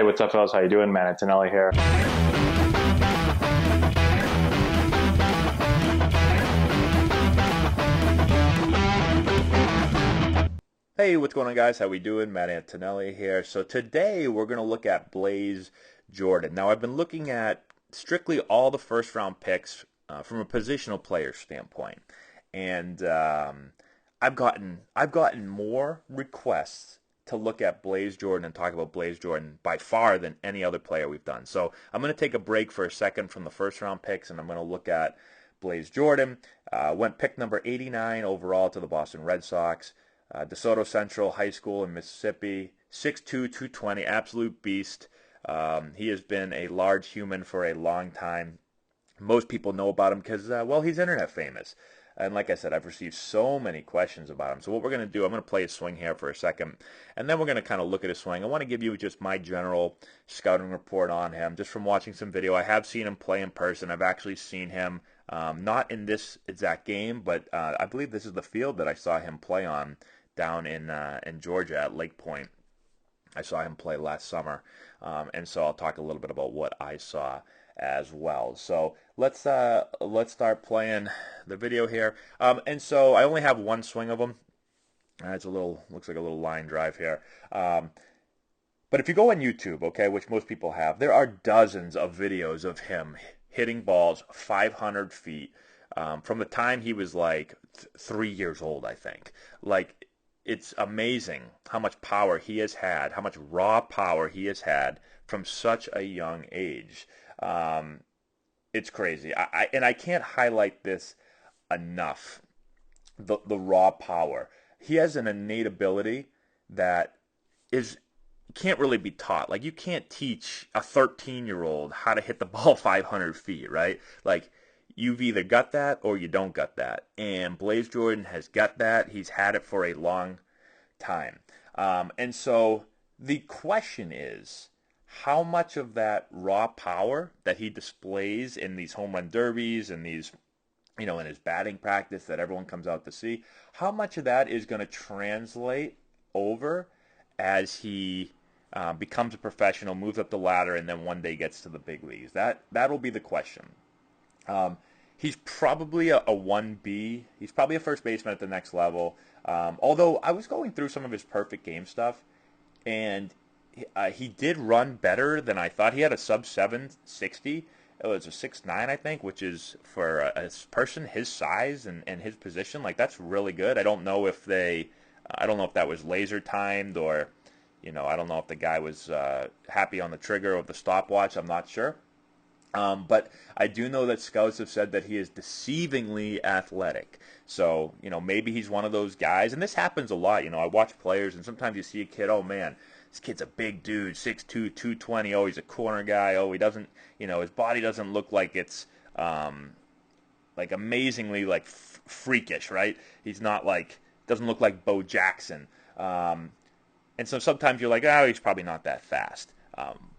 Hey, what's up, fellas? How you doing? Man, Antonelli here. Hey, what's going on, guys? How we doing? Matt Antonelli here. So today we're going to look at Blaze Jordan. Now, I've been looking at strictly all the first round picks from a positional player standpoint, and I've gotten more requests to look at Blaze Jordan and talk about Blaze Jordan by far than any other player we've done. So I'm going to take a break for a second from the first round picks, and I'm going to look at Blaze Jordan. Went pick number 89 overall to the Boston Red Sox. DeSoto Central High School in Mississippi, 6'2", 220, absolute beast. He has been a large human for a long time. Most people know about him because, well, he's internet famous. And like I said, I've received so many questions about him. So what we're going to do, I'm going to play his swing here for a second, and then we're going to kind of look at his swing. I want to give you just my general scouting report on him, just from watching some video. I have seen him play in person. I've actually seen him, not in this exact game, but I believe this is the field that I saw him play on down in Georgia at Lake Point. I saw him play last summer, and so I'll talk a little bit about what I saw as well. So let's start playing the video here. And so I only have one swing of him. It's a little looks like a little line drive here. But if you go on YouTube, okay, which most people have, there are dozens of videos of him hitting balls 500 feet from the time he was like 3 years old, I think. Like, it's amazing how much power he has had, how much raw power he has had from such a young age. Um, it's crazy. I can't highlight this enough. The raw power. He has an innate ability that is can't really be taught. Like, you can't teach a 13-year-old how to hit the ball 500 feet, right? Like, you've either got that or you don't got that. And Blaze Jordan has got that. He's had it for a long time. And so the question is, how much of that raw power that he displays in these home run derbies and these, in his batting practice that everyone comes out to see, how much of that is going to translate over as he becomes a professional, moves up the ladder, and then one day gets to the big leagues? That'll be the question. Um, he's probably a 1B. He's probably a first baseman at the next level. Although I was going through some of his perfect game stuff, and he did run better than I thought. He had a sub 760. It was a 6'9", I think, which is for a person his size and his position. Like, that's really good. I don't know if that was laser timed, or, I don't know if the guy was happy on the trigger of the stopwatch. I'm not sure. But I do know that scouts have said that he is deceivingly athletic. So, maybe he's one of those guys. And this happens a lot. I watch players, and sometimes you see a kid, oh, man, this kid's a big dude, 6'2", 220. Oh, he's a corner guy. Oh, he doesn't, his body doesn't look like it's like amazingly like freakish, right? He's not like, doesn't look like Bo Jackson. And so sometimes you're like, oh, he's probably not that fast.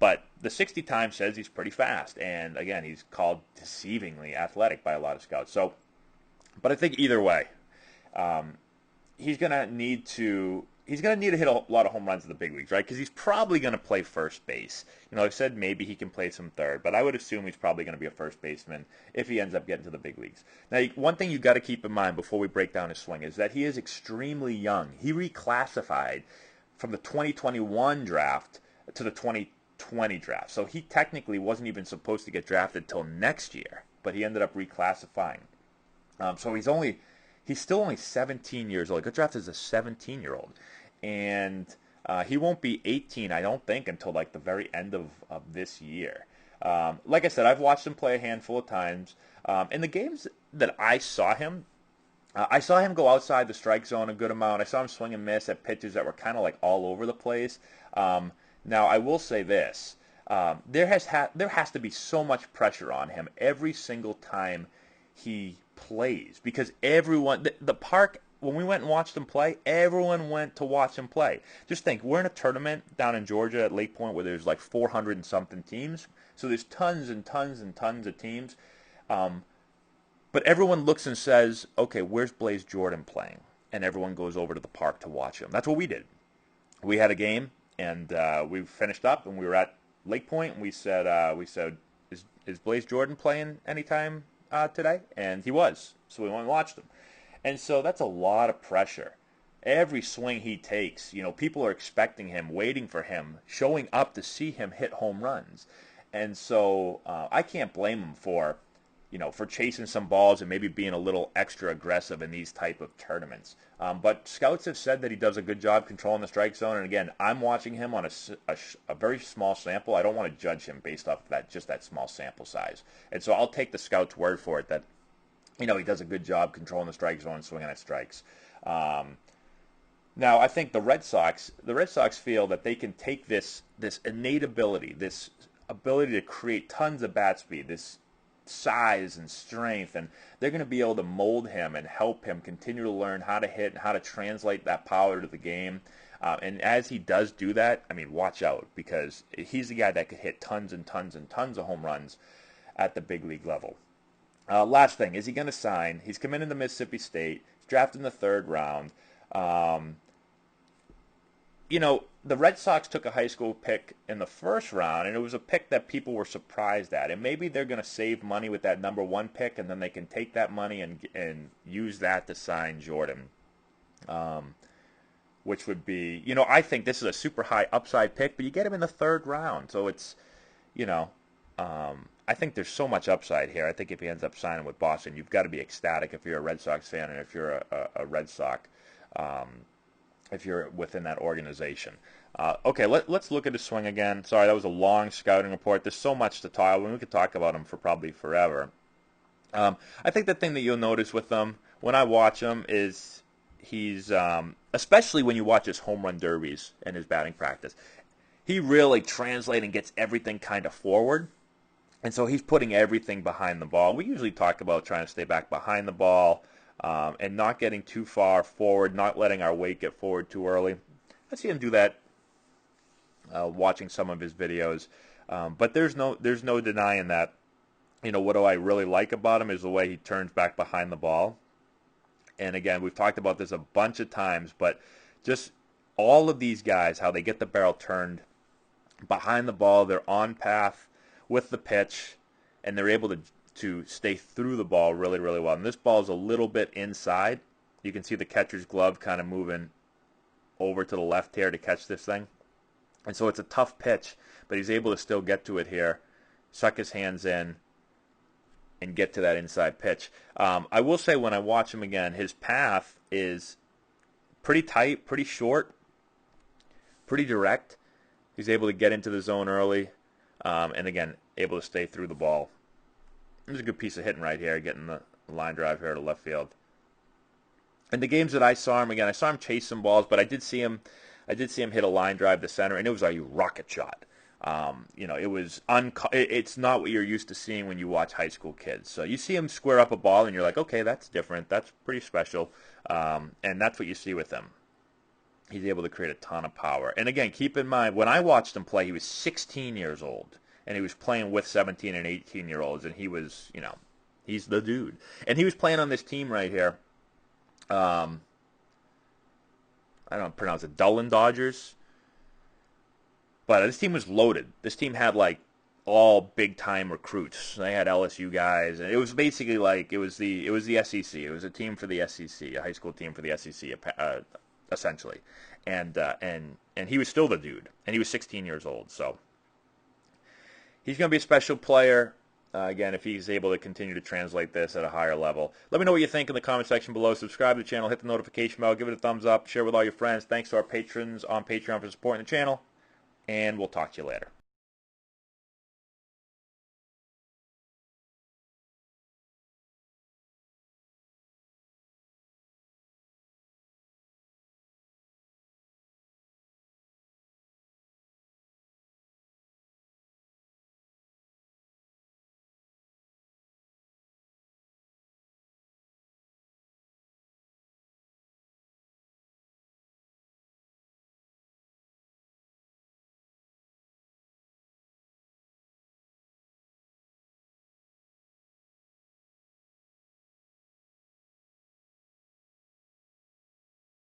But the 60 times says he's pretty fast. And again, he's called deceivingly athletic by a lot of scouts. So, but I think either way, um, he's gonna need to hit a lot of home runs in the big leagues, right? Because he's probably gonna play first base. I said maybe he can play some third, but I would assume he's probably gonna be a first baseman if he ends up getting to the big leagues. Now, one thing you got to keep in mind before we break down his swing is that he is extremely young. He reclassified from the 2021 draft to the 2020 draft, so he technically wasn't even supposed to get drafted till next year, but he ended up reclassifying. So he's still only 17 years old. He got drafted as a 17-year-old, and he won't be 18, I don't think, until like the very end of this year. Like I said, I've watched him play a handful of times. In the games that I saw him go outside the strike zone a good amount. I saw him swing and miss at pitches that were kind of like all over the place. Now, I will say this. There has to be so much pressure on him every single time he plays, because everyone, the park, when we went and watched him play, everyone went to watch him play. Just think, we're in a tournament down in Georgia at Lake Point where there's like 400 and something teams. So there's tons and tons and tons of teams. But everyone looks and says, okay, where's Blaze Jordan playing? And everyone goes over to the park to watch him. That's what we did. We had a game, And we finished up, and we were at Lake Point, and we said, is Blaze Jordan playing anytime today? And he was. So we went and watched him. And so that's a lot of pressure. Every swing he takes, people are expecting him, waiting for him, showing up to see him hit home runs. And so I can't blame him for chasing some balls and maybe being a little extra aggressive in these type of tournaments. But scouts have said that he does a good job controlling the strike zone. And again, I'm watching him on a very small sample. I don't want to judge him based off just that small sample size. And so I'll take the scouts' word for it that, he does a good job controlling the strike zone and swinging at strikes. Now, I think the Red Sox feel that they can take this innate ability, this ability to create tons of bat speed, this size and strength, and they're going to be able to mold him and help him continue to learn how to hit and how to translate that power to the game. And as he does do that, watch out, because he's the guy that could hit tons and tons and tons of home runs at the big league level. Last thing, is he going to sign? He's coming into Mississippi State. He's drafted in the 3rd round. The Red Sox took a high school pick in the 1st round, and it was a pick that people were surprised at. And maybe they're going to save money with that number 1 pick, and then they can take that money and use that to sign Jordan, which would be, I think this is a super high upside pick, but you get him in the 3rd round. So it's, I think there's so much upside here. I think if he ends up signing with Boston, you've got to be ecstatic if you're a Red Sox fan and if you're a Red Sox, if you're within that organization. Okay, let's look at his swing again. Sorry, that was a long scouting report. There's so much to talk about. We could talk about him for probably forever. I think the thing that you'll notice with him when I watch him is he's, especially when you watch his home run derbies and his batting practice, he really translates and gets everything kind of forward. And so he's putting everything behind the ball. We usually talk about trying to stay back behind the ball and not getting too far forward, not letting our weight get forward too early. I see him do that watching some of his videos. But there's no denying that, what do I really like about him is the way he turns back behind the ball. And again, we've talked about this a bunch of times, but just all of these guys, how they get the barrel turned behind the ball, they're on path with the pitch, and they're able to stay through the ball really, really well. And this ball is a little bit inside. You can see the catcher's glove kind of moving over to the left here to catch this thing. And so it's a tough pitch, but he's able to still get to it here, suck his hands in, and get to that inside pitch. I will say when I watch him again, his path is pretty tight, pretty short, pretty direct. He's able to get into the zone early. And again, able to stay through the ball. There's a good piece of hitting right here, getting the line drive here to left field. In the games that I saw him, again, I saw him chase some balls, but I did see him hit a line drive to center, and it was a rocket shot. It was it's not what you're used to seeing when you watch high school kids. So you see him square up a ball, and you're like, okay, that's different. That's pretty special. And that's what you see with him. He's able to create a ton of power. And again, keep in mind, when I watched him play, he was 16 years old. And he was playing with 17 and 18-year-olds. And he was, he's the dude. And he was playing on this team right here. I don't pronounce it, Dulin Dodgers. But this team was loaded. This team had, all big-time recruits. They had LSU guys. And it was basically it was the SEC. It was a team for the SEC, a high school team for the SEC, essentially. And he was still the dude. And he was 16 years old. So he's going to be a special player, again, if he's able to continue to translate this at a higher level. Let me know what you think in the comment section below. Subscribe to the channel. Hit the notification bell. Give it a thumbs up. Share with all your friends. Thanks to our patrons on Patreon for supporting the channel. And we'll talk to you later.